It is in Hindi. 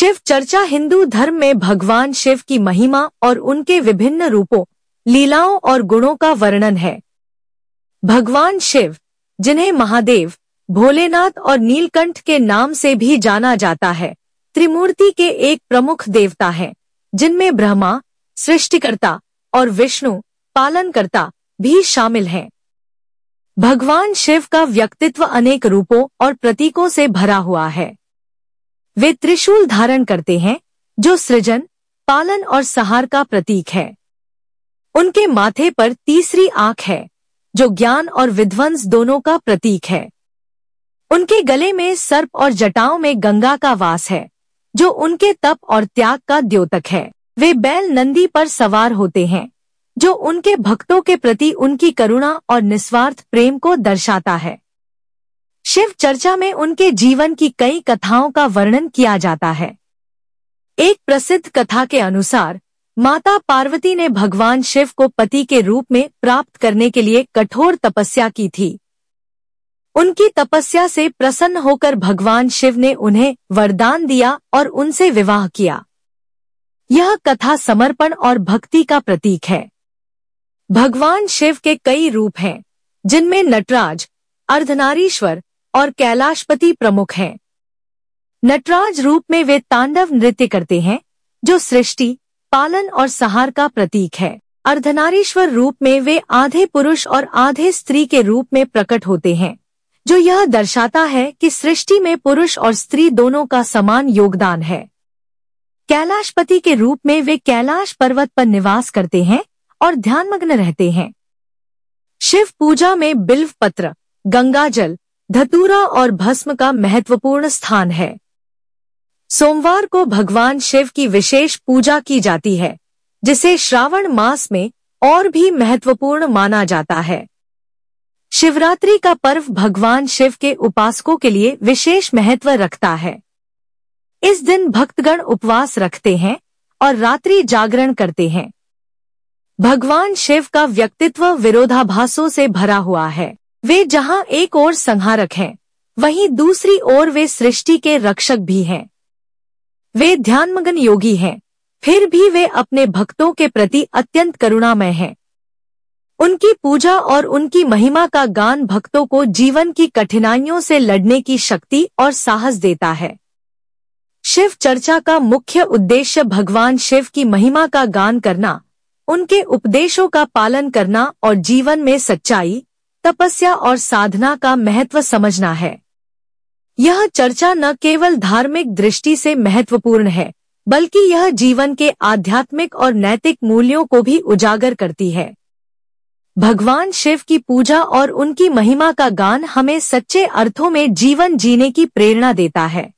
शिव चर्चा हिंदू धर्म में भगवान शिव की महिमा और उनके विभिन्न रूपों, लीलाओं और गुणों का वर्णन है। भगवान शिव, जिन्हें महादेव, भोलेनाथ और नीलकंठ के नाम से भी जाना जाता है, त्रिमूर्ति के एक प्रमुख देवता हैं, जिनमें ब्रह्मा, सृष्टिकर्ता, और विष्णु, पालनकर्ता, भी शामिल हैं। भगवान शिव का व्यक्तित्व अनेक रूपों और प्रतीकों से भरा हुआ है। वे त्रिशूल धारण करते हैं, जो सृजन, पालन और संहार का प्रतीक है। उनके माथे पर तीसरी आंख है, जो ज्ञान और विध्वंस दोनों का प्रतीक है। उनके गले में सर्प और जटाओं में गंगा का वास है, जो उनके तप और त्याग का द्योतक है। वे बैल नंदी पर सवार होते हैं, जो उनके भक्तों के प्रति उनकी करुणा और निस्वार्थ प्रेम को दर्शाता है। शिव चर्चा में उनके जीवन की कई कथाओं का वर्णन किया जाता है। एक प्रसिद्ध कथा के अनुसार माता पार्वती ने भगवान शिव को पति के रूप में प्राप्त करने के लिए कठोर तपस्या की थी। उनकी तपस्या से प्रसन्न होकर भगवान शिव ने उन्हें वरदान दिया और उनसे विवाह किया। यह कथा समर्पण और भक्ति का प्रतीक है। भगवान शिव के कई रूप हैं, जिनमें नटराज, अर्धनारीश्वर और कैलाशपति प्रमुख हैं। नटराज रूप में वे तांडव नृत्य करते हैं, जो सृष्टि, पालन और संहार का प्रतीक है। अर्धनारीश्वर रूप में वे आधे पुरुष और आधे स्त्री के रूप में प्रकट होते हैं, जो यह दर्शाता है कि सृष्टि में पुरुष और स्त्री दोनों का समान योगदान है। कैलाशपति के रूप में वे कैलाश पर्वत पर निवास करते हैं और ध्यानमग्न रहते हैं। शिव पूजा में बिल्व पत्र, गंगाजल, धतूरा और भस्म का महत्वपूर्ण स्थान है। सोमवार को भगवान शिव की विशेष पूजा की जाती है, जिसे श्रावण मास में और भी महत्वपूर्ण माना जाता है। शिवरात्रि का पर्व भगवान शिव के उपासकों के लिए विशेष महत्व रखता है। इस दिन भक्तगण उपवास रखते हैं और रात्रि जागरण करते हैं। भगवान शिव का व्यक्तित्व विरोधाभासों से भरा हुआ है। वे जहां एक ओर संहारक हैं, वहीं दूसरी ओर वे सृष्टि के रक्षक भी हैं। वे ध्यानमग्न योगी हैं, फिर भी वे अपने भक्तों के प्रति अत्यंत करुणामय हैं। उनकी पूजा और उनकी महिमा का गान भक्तों को जीवन की कठिनाइयों से लड़ने की शक्ति और साहस देता है। शिव चर्चा का मुख्य उद्देश्य भगवान शिव की महिमा का गान करना, उनके उपदेशों का पालन करना और जीवन में सच्चाई, तपस्या और साधना का महत्व समझना है। यह चर्चा न केवल धार्मिक दृष्टि से महत्वपूर्ण है, बल्कि यह जीवन के आध्यात्मिक और नैतिक मूल्यों को भी उजागर करती है। भगवान शिव की पूजा और उनकी महिमा का गान हमें सच्चे अर्थों में जीवन जीने की प्रेरणा देता है।